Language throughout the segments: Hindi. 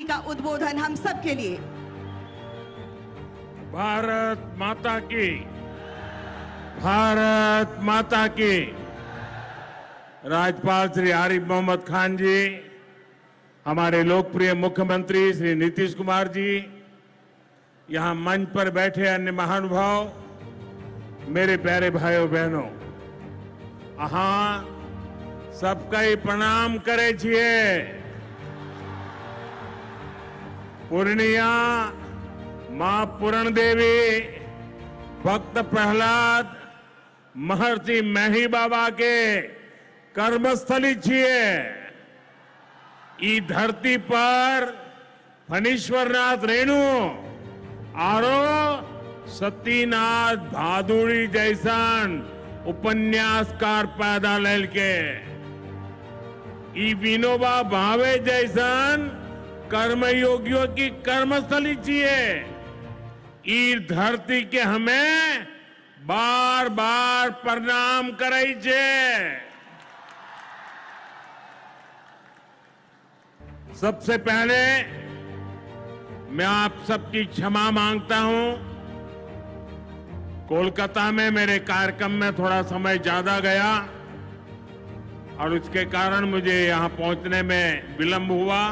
का उद्बोधन हम सब के लिए। भारत माता की, भारत माता की। राज्यपाल श्री आरिफ मोहम्मद खान जी, हमारे लोकप्रिय मुख्यमंत्री श्री नीतीश कुमार जी, यहां मंच पर बैठे अन्य महानुभाव, मेरे प्यारे भाइयों बहनों, सबका ही प्रणाम करे छिए। पूर्णिया मां पूरण देवी, भक्त प्रहलाद, महर्षि मेही बाबा के कर्मस्थली छिए। ई धरती पर फणीश्वरनाथ रेणु आरो सतीनाथ भादुड़ी जैसन उपन्यासकार पैदा लेल के, ई विनोबा भावे जैसन कर्मयोगियों की कर्मस्थली छिए। ई धरती के हमें बार बार प्रणाम करे छे। सबसे पहले मैं आप सबकी क्षमा मांगता हूं। कोलकाता में मेरे कार्यक्रम में थोड़ा समय ज्यादा गया और उसके कारण मुझे यहां पहुंचने में विलंब हुआ।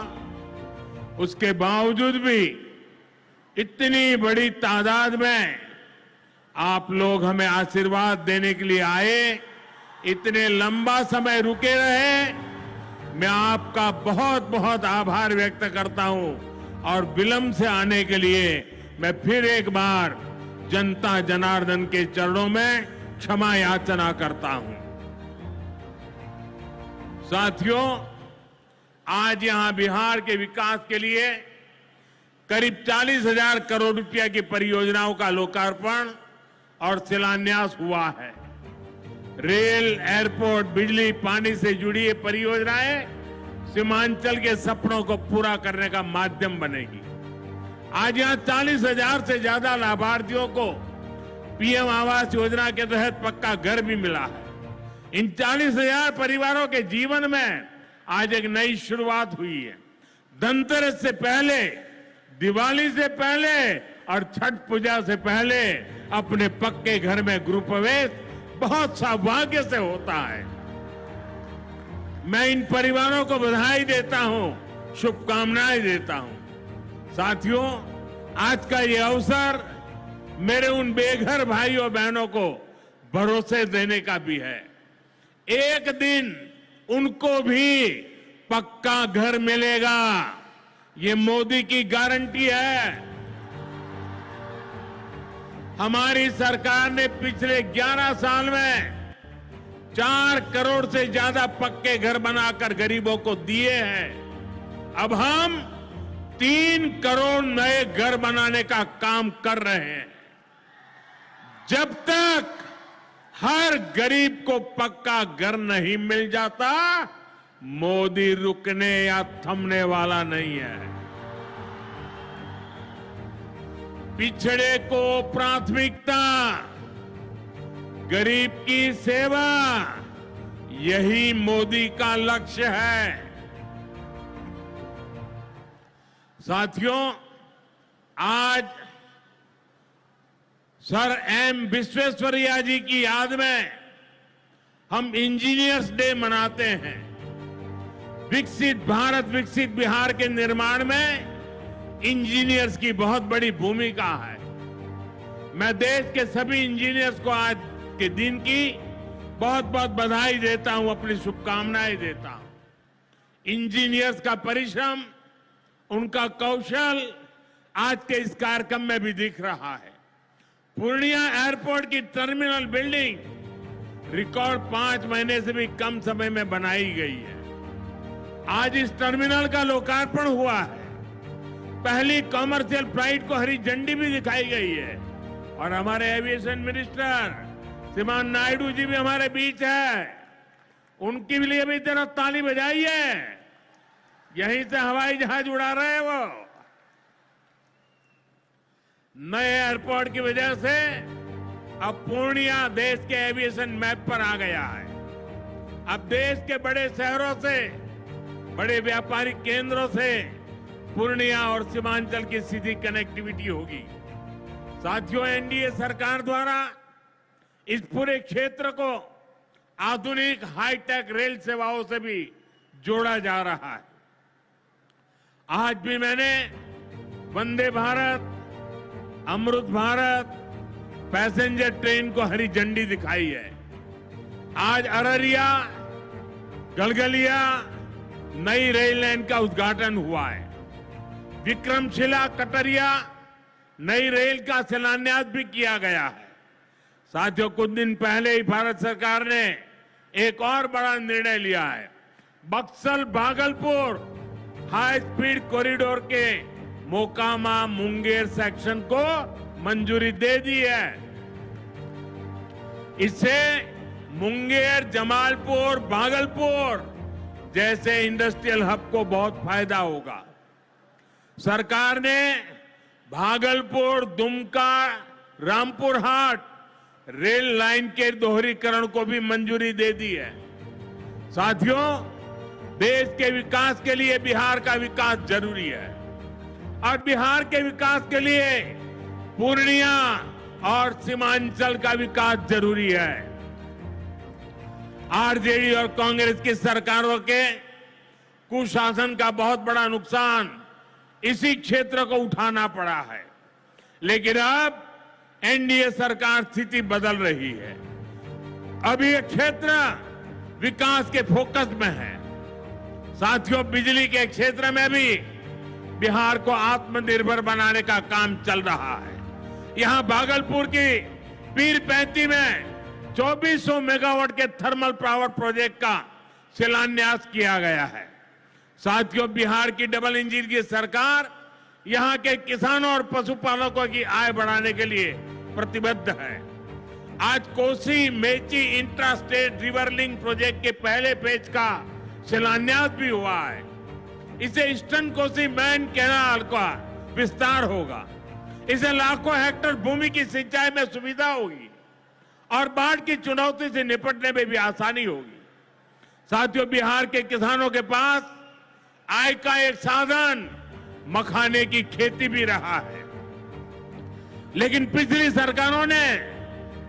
उसके बावजूद भी इतनी बड़ी तादाद में आप लोग हमें आशीर्वाद देने के लिए आए, इतने लंबा समय रुके रहे, मैं आपका बहुत बहुत आभार व्यक्त करता हूं। और विलंब से आने के लिए मैं फिर एक बार जनता जनार्दन के चरणों में क्षमा याचना करता हूं। साथियों, आज यहां बिहार के विकास के लिए करीब 40,000 करोड़ रुपया की परियोजनाओं का लोकार्पण और शिलान्यास हुआ है। रेल, एयरपोर्ट, बिजली, पानी से जुड़ी ये परियोजनाएं सीमांचल के सपनों को पूरा करने का माध्यम बनेगी। आज यहां 40,000 से ज्यादा लाभार्थियों को पीएम आवास योजना के तहत पक्का घर भी मिला है। इन 40,000 परिवारों के जीवन में आज एक नई शुरुआत हुई है। धनतेरस से पहले, दिवाली से पहले और छठ पूजा से पहले अपने पक्के घर में गृह प्रवेश बहुत सौभाग्य से होता है। मैं इन परिवारों को बधाई देता हूं, शुभकामनाएं देता हूं। साथियों, आज का ये अवसर मेरे उन बेघर भाइयों बहनों को भरोसे देने का भी है। एक दिन उनको भी पक्का घर मिलेगा, ये मोदी की गारंटी है। हमारी सरकार ने पिछले 11 साल में 4 करोड़ से ज्यादा पक्के घर बनाकर गरीबों को दिए हैं। अब हम 3 करोड़ नए घर बनाने का काम कर रहे हैं। जब तक हर गरीब को पक्का घर नहीं मिल जाता, मोदी रुकने या थमने वाला नहीं है। पिछड़े को प्राथमिकता, गरीब की सेवा, यही मोदी का लक्ष्य है। साथियों, आज सर एम विश्वेश्वरैया जी की याद में हम इंजीनियर्स डे मनाते हैं। विकसित भारत, विकसित बिहार के निर्माण में इंजीनियर्स की बहुत बड़ी भूमिका है। मैं देश के सभी इंजीनियर्स को आज के दिन की बहुत बहुत बधाई देता हूं, अपनी शुभकामनाएं देता हूं। इंजीनियर्स का परिश्रम, उनका कौशल आज के इस कार्यक्रम में भी दिख रहा है। पूर्णिया एयरपोर्ट की टर्मिनल बिल्डिंग रिकॉर्ड 5 महीने से भी कम समय में बनाई गई है। आज इस टर्मिनल का लोकार्पण हुआ है। पहली कॉमर्शियल फ्लाइट को हरी झंडी भी दिखाई गई है। और हमारे एविएशन मिनिस्टर श्रीमान नायडू जी भी हमारे बीच है। उनके लिए भी जरा ताली बजाइए। यहीं से हवाई जहाज उड़ा रहे हैं वो। नए एयरपोर्ट की वजह से अब पूर्णिया देश के एविएशन मैप पर आ गया है। अब देश के बड़े शहरों से, बड़े व्यापारिक केंद्रों से पूर्णिया और सीमांचल की सीधी कनेक्टिविटी होगी। साथियों, एनडीए सरकार द्वारा इस पूरे क्षेत्र को आधुनिक हाईटेक रेल सेवाओं से भी जोड़ा जा रहा है। आज भी मैंने वंदे भारत, अमृत भारत पैसेंजर ट्रेन को हरी झंडी दिखाई है। आज अररिया गलगलिया नई रेल लाइन का उद्घाटन हुआ है। विक्रमशिला कटरिया नई रेल का शिलान्यास भी किया गया है। साथियों, कुछ दिन पहले ही भारत सरकार ने एक और बड़ा निर्णय लिया है। Buxar Bhagalpur high speed corridor के मोकामा मुंगेर सेक्शन को मंजूरी दे दी है। इससे मुंगेर, जमालपुर, भागलपुर जैसे इंडस्ट्रियल हब को बहुत फायदा होगा। सरकार ने भागलपुर, दुमका, रामपुर हाट रेल लाइन के दोहरीकरण को भी मंजूरी दे दी है। साथियों, देश के विकास के लिए बिहार का विकास जरूरी है और बिहार के विकास के लिए पूर्णिया और सीमांचल का विकास जरूरी है। आरजेडी और कांग्रेस की सरकारों के कुशासन का बहुत बड़ा नुकसान इसी क्षेत्र को उठाना पड़ा है, लेकिन अब एनडीए सरकार स्थिति बदल रही है। अब ये क्षेत्र विकास के फोकस में है। साथियों, बिजली के क्षेत्र में भी बिहार को आत्मनिर्भर बनाने का काम चल रहा है। यहां भागलपुर की पीरपैंती में 2400 मेगावाट के थर्मल पावर प्रोजेक्ट का शिलान्यास किया गया है। साथियों, बिहार की डबल इंजन की सरकार यहां के किसानों और पशुपालकों की आय बढ़ाने के लिए प्रतिबद्ध है। आज Kosi Mechi intra state river link project के पहले फेज का शिलान्यास भी हुआ है। इसे ईस्टर्न कोसी मेन कैनाल का विस्तार होगा। इसे लाखों हेक्टेयर भूमि की सिंचाई में सुविधा होगी और बाढ़ की चुनौती से निपटने में भी आसानी होगी। साथियों, बिहार के किसानों के पास आय का एक साधन मखाने की खेती भी रहा है, लेकिन पिछली सरकारों ने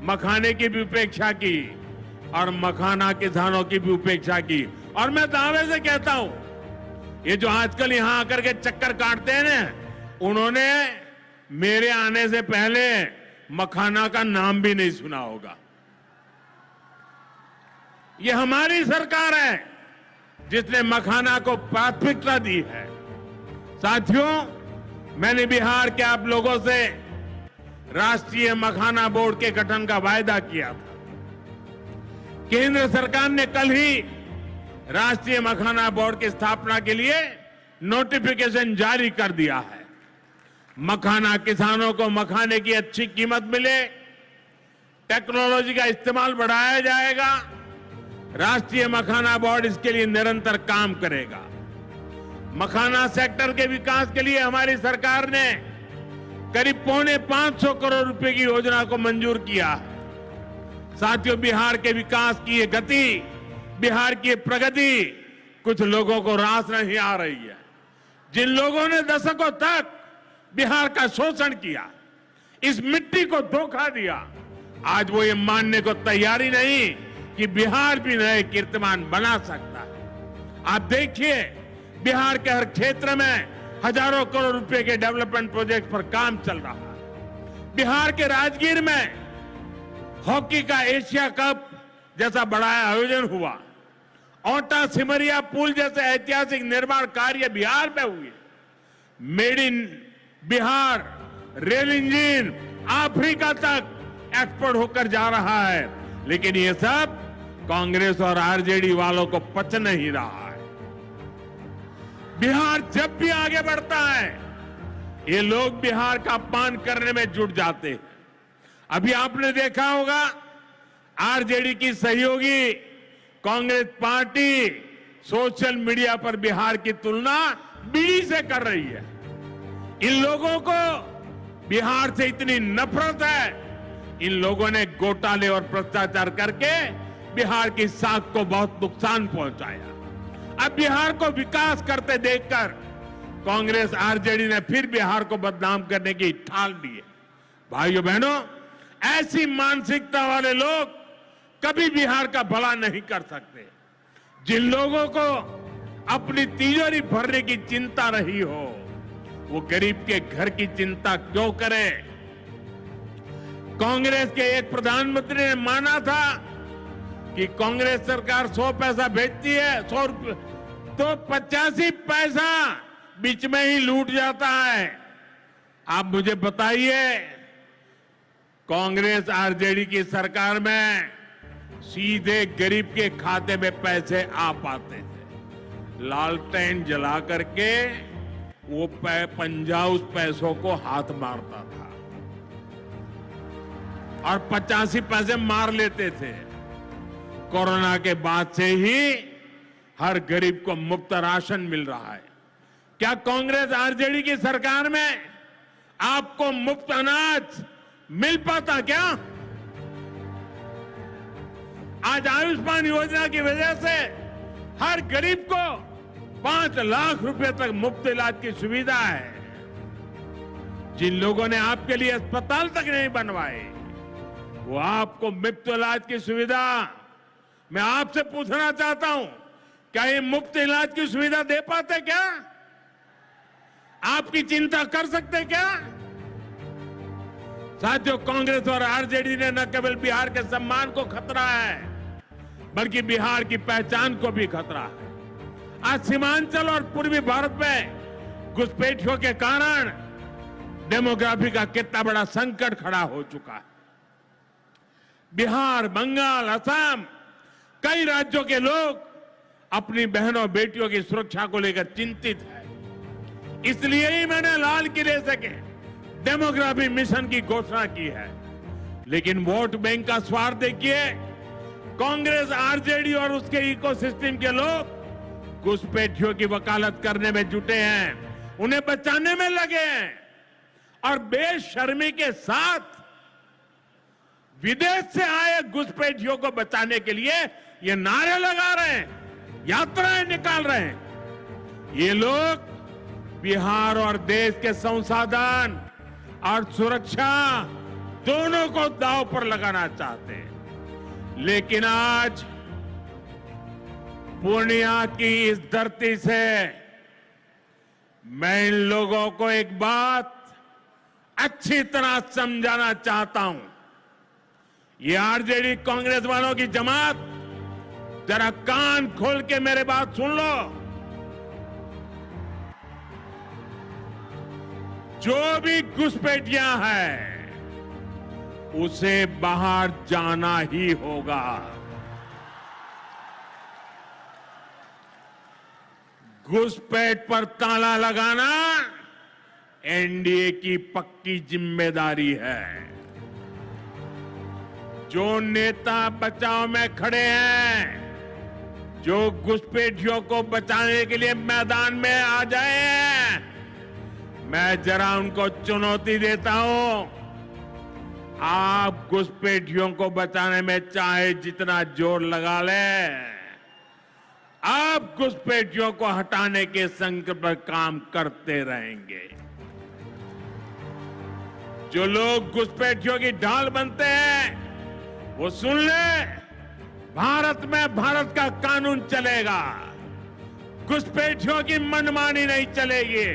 मखाने की भी उपेक्षा की और मखाना किसानों की भी उपेक्षा की। और मैं दावे से कहता हूं, ये जो आजकल यहां आकर के चक्कर काटते हैं ना, उन्होंने मेरे आने से पहले मखाना का नाम भी नहीं सुना होगा। ये हमारी सरकार है जिसने मखाना को प्राथमिकता दी है। साथियों, मैंने बिहार के आप लोगों से राष्ट्रीय मखाना बोर्ड के गठन का वायदा किया था। केंद्र सरकार ने कल ही राष्ट्रीय मखाना बोर्ड की स्थापना के लिए नोटिफिकेशन जारी कर दिया है। मखाना किसानों को मखाने की अच्छी कीमत मिले, टेक्नोलॉजी का इस्तेमाल बढ़ाया जाएगा। राष्ट्रीय मखाना बोर्ड इसके लिए निरंतर काम करेगा। मखाना सेक्टर के विकास के लिए हमारी सरकार ने करीब 550 करोड़ रुपए की योजना को मंजूर किया है। साथियों, बिहार के विकास की ये गति, बिहार की ये प्रगति कुछ लोगों को रास नहीं आ रही है। जिन लोगों ने दशकों तक बिहार का शोषण किया, इस मिट्टी को धोखा दिया, आज वो ये मानने को तैयारी नहीं कि बिहार भी नए कीर्तिमान बना सकता है। आप देखिए, बिहार के हर क्षेत्र में हजारों करोड़ रुपए के डेवलपमेंट प्रोजेक्ट पर काम चल रहा है। बिहार के राजगीर में हॉकी का एशिया कप जैसा बड़ा आयोजन हुआ। ओटा सिमरिया पुल जैसे ऐतिहासिक निर्माण कार्य बिहार में हुए। Made in Bihar rail engine Africa तक एक्सपोर्ट होकर जा रहा है, लेकिन ये सब कांग्रेस और आरजेडी वालों को पच नहीं रहा है। बिहार जब भी आगे बढ़ता है, ये लोग बिहार का अपमान करने में जुट जाते हैं। अभी आपने देखा होगा, आरजेडी की सहयोगी कांग्रेस पार्टी सोशल मीडिया पर बिहार की तुलना बीड़ी से कर रही है। इन लोगों को बिहार से इतनी नफरत है, इन लोगों ने घोटाले और भ्रष्टाचार करके बिहार की साख को बहुत नुकसान पहुंचाया। अब बिहार को विकास करते देखकर कांग्रेस आरजेडी ने फिर बिहार को बदनाम करने की ठान ली है। भाइयों बहनों, ऐसी मानसिकता वाले लोग कभी बिहार का भला नहीं कर सकते। जिन लोगों को अपनी तिजोरी भरने की चिंता रही हो, वो गरीब के घर की चिंता क्यों करे? कांग्रेस के एक प्रधानमंत्री ने माना था कि कांग्रेस सरकार 100 पैसा भेजती है, 100 रुपये तो 85 पैसा बीच में ही लूट जाता है। आप मुझे बताइए, कांग्रेस आरजेडी की सरकार में सीधे गरीब के खाते में पैसे आ पाते थे। लालटेन जला करके वो पंजा उस पैसों को हाथ मारता था और 85 पैसे मार लेते थे। कोरोना के बाद से ही हर गरीब को मुफ्त राशन मिल रहा है। क्या कांग्रेस आरजेडी की सरकार में आपको मुफ्त अनाज मिल पाता क्या? आज आयुष्मान योजना की वजह से हर गरीब को 5 लाख रुपए तक मुफ्त इलाज की सुविधा है। जिन लोगों ने आपके लिए अस्पताल तक नहीं बनवाए, वो आपको मुफ्त इलाज की सुविधा, मैं आपसे पूछना चाहता हूं, क्या ये मुफ्त इलाज की सुविधा दे पाते क्या? आपकी चिंता कर सकते क्या? साथियों, कांग्रेस और आरजेडी ने न केवल बिहार के सम्मान को खतरा है, बल्कि बिहार की पहचान को भी खतरा है। आज सीमांचल और पूर्वी भारत में घुसपैठियों के कारण डेमोग्राफी का कितना बड़ा संकट खड़ा हो चुका है। बिहार, बंगाल, असम, कई राज्यों के लोग अपनी बहनों बेटियों की सुरक्षा को लेकर चिंतित है। इसलिए ही मैंने लाल किले से डेमोग्राफी मिशन की घोषणा की है। लेकिन वोट बैंक का स्वार्थ देखिए, कांग्रेस, आरजेडी और उसके इकोसिस्टम के लोग घुसपैठियों की वकालत करने में जुटे हैं, उन्हें बचाने में लगे हैं और बेशर्मी के साथ विदेश से आए घुसपैठियों को बचाने के लिए ये नारे लगा रहे हैं, यात्राएं निकाल रहे हैं। ये लोग बिहार और देश के संसाधन और सुरक्षा दोनों को दांव पर लगाना चाहते हैं। लेकिन आज पूर्णिया की इस धरती से मैं इन लोगों को एक बात अच्छी तरह समझाना चाहता हूं। ये आरजेडी कांग्रेस वालों की जमात, जरा कान खोल के मेरे बात सुन लो। जो भी घुसपैठियां हैं, उसे बाहर जाना ही होगा। घुसपैठ पर ताला लगाना एनडीए की पक्की जिम्मेदारी है। जो नेता बचाव में खड़े हैं, जो घुसपैठियों को बचाने के लिए मैदान में आ जाए हैं, मैं जरा उनको चुनौती देता हूं। आप घुसपैठियों को बचाने में चाहे जितना जोर लगा लें, आप घुसपैठियों को हटाने के संकल्प पर काम करते रहेंगे। जो लोग घुसपैठियों की ढाल बनते हैं, वो सुन ले, भारत में भारत का कानून चलेगा, घुसपैठियों की मनमानी नहीं चलेगी।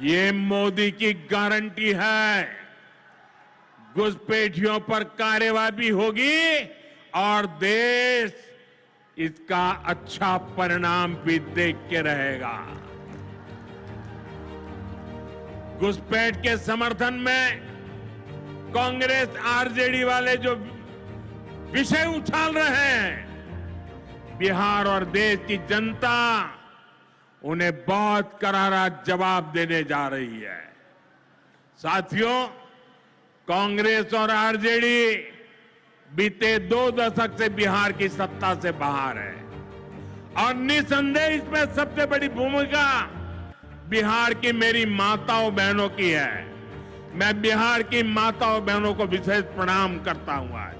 ये मोदी की गारंटी है। घुसपैठियों पर कार्रवाई भी होगी और देश इसका अच्छा परिणाम भी देख के रहेगा। घुसपैठ के समर्थन में कांग्रेस आरजेडी वाले जो विषय उछाल रहे हैं, बिहार और देश की जनता उन्हें बहुत करारा जवाब देने जा रही है। साथियों, कांग्रेस और आरजेडी बीते 2 दशक से बिहार की सत्ता से बाहर है और निसंदेह इसमें सबसे बड़ी भूमिका बिहार की मेरी माताओं बहनों की है। मैं बिहार की माताओं बहनों को विशेष प्रणाम करता हूं। आज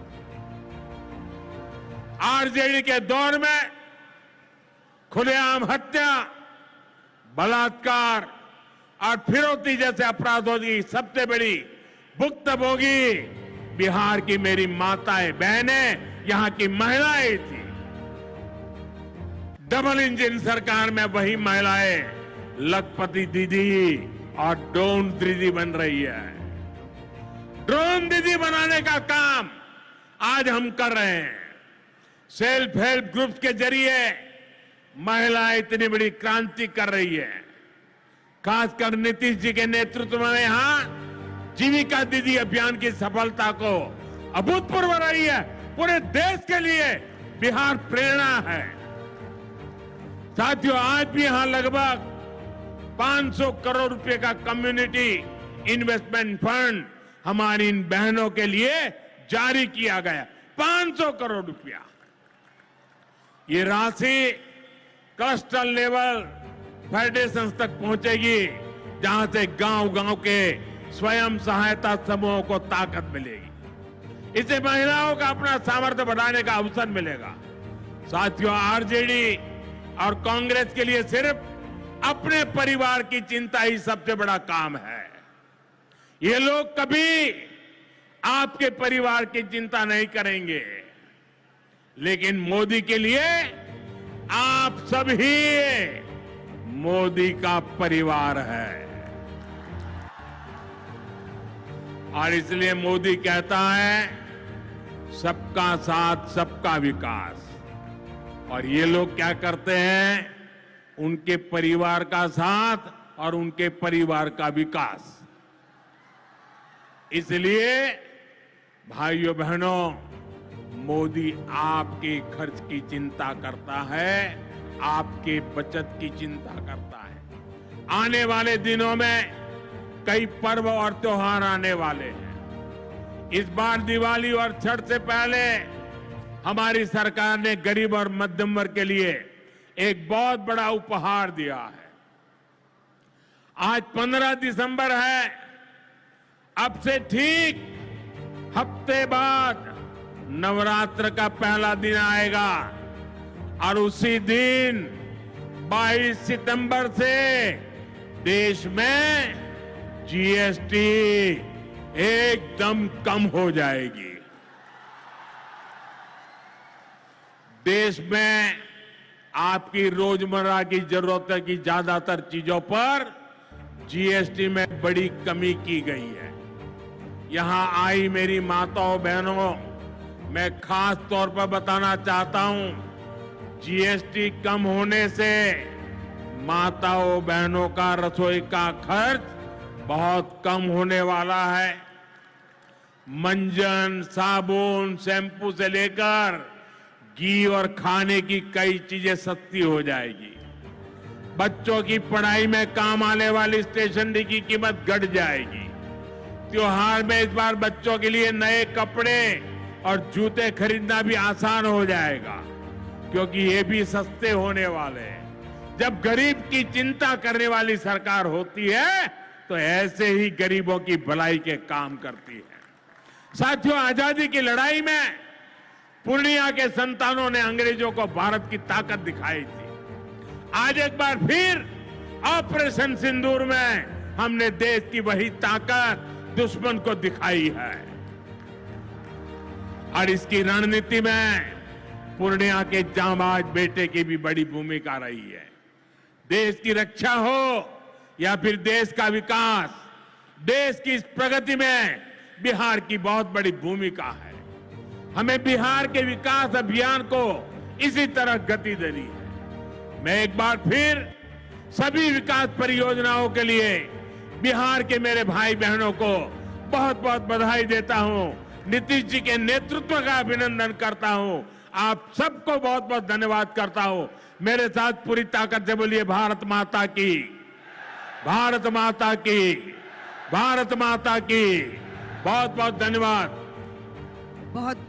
आरजेडी के दौर में खुलेआम हत्या, बलात्कार और फिरौती जैसे अपराधों की सबसे बड़ी भुक्तभोगी बिहार की मेरी माताएं, बहनें, यहां की महिलाएं थी। डबल इंजन सरकार में वही महिलाएं लखपति दीदी और ड्रोन दीदी बन रही है। ड्रोन दीदी बनाने का काम आज हम कर रहे हैं। सेल्फ हेल्प ग्रुप्स के जरिए महिलाएं इतनी बड़ी क्रांति कर रही है। खासकर नीतीश जी के नेतृत्व में यहां जीविका दीदी अभियान की सफलता को अभूतपूर्व रही है। पूरे देश के लिए बिहार प्रेरणा है। साथियों, आज भी यहां लगभग 500 करोड़ रुपए का कम्युनिटी इन्वेस्टमेंट फंड हमारी इन बहनों के लिए जारी किया गया। 500 करोड़ रुपया। ये राशि क्लस्टर लेवल फेडरेशन तक पहुंचेगी, जहां से गांव-गांव के स्वयं सहायता समूहों को ताकत मिलेगी। इससे महिलाओं का अपना सामर्थ्य बढ़ाने का अवसर मिलेगा। साथियों, आरजेडी और कांग्रेस के लिए सिर्फ अपने परिवार की चिंता ही सबसे बड़ा काम है। ये लोग कभी आपके परिवार की चिंता नहीं करेंगे, लेकिन मोदी के लिए आप सभी मोदी का परिवार है। और इसलिए मोदी कहता है, सबका साथ सबका विकास। और ये लोग क्या करते हैं? उनके परिवार का साथ और उनके परिवार का विकास। इसलिए भाइयों बहनों, मोदी आपके खर्च की चिंता करता है, आपके बचत की चिंता करता है। आने वाले दिनों में कई पर्व और त्योहार आने वाले हैं। इस बार दिवाली और छठ से पहले हमारी सरकार ने गरीब और मध्यम वर्ग के लिए एक बहुत बड़ा उपहार दिया है। आज 15 दिसंबर है। अब से ठीक हफ्ते बाद नवरात्र का पहला दिन आएगा और उसी दिन 22 सितंबर से देश में जीएसटी एकदम कम हो जाएगी। देश में आपकी रोजमर्रा की जरूरतों की ज्यादातर चीजों पर जीएसटी में बड़ी कमी की गई है। यहां आई मेरी माताओं बहनों, मैं खास तौर पर बताना चाहता हूं, जीएसटी कम होने से माताओं बहनों का रसोई का खर्च बहुत कम होने वाला है। मंजन, साबुन, शैम्पू से लेकर घी और खाने की कई चीजें सस्ती हो जाएगी। बच्चों की पढ़ाई में काम आने वाली स्टेशनरी की कीमत घट जाएगी। त्योहार में इस बार बच्चों के लिए नए कपड़े और जूते खरीदना भी आसान हो जाएगा, क्योंकि ये भी सस्ते होने वाले हैं। जब गरीब की चिंता करने वाली सरकार होती है, तो ऐसे ही गरीबों की भलाई के काम करती है। साथियों, आजादी की लड़ाई में पूर्णिया के संतानों ने अंग्रेजों को भारत की ताकत दिखाई थी। आज एक बार फिर ऑपरेशन सिंदूर में हमने देश की वही ताकत दुश्मन को दिखाई है। और इसकी रणनीति में पूर्णिया के जांबाज बेटे की भी बड़ी भूमिका रही है। देश की रक्षा हो या फिर देश का विकास, देश की इस प्रगति में बिहार की बहुत बड़ी भूमिका है। हमें बिहार के विकास अभियान को इसी तरह गति देनी है। मैं एक बार फिर सभी विकास परियोजनाओं के लिए बिहार के मेरे भाई बहनों को बहुत बहुत बधाई देता हूं। नीतीश जी के नेतृत्व का अभिनंदन करता हूं। आप सबको बहुत बहुत धन्यवाद करता हूं। मेरे साथ पूरी ताकत से बोलिए, भारत माता की, भारत माता की, भारत माता की। बहुत बहुत धन्यवाद। बहुत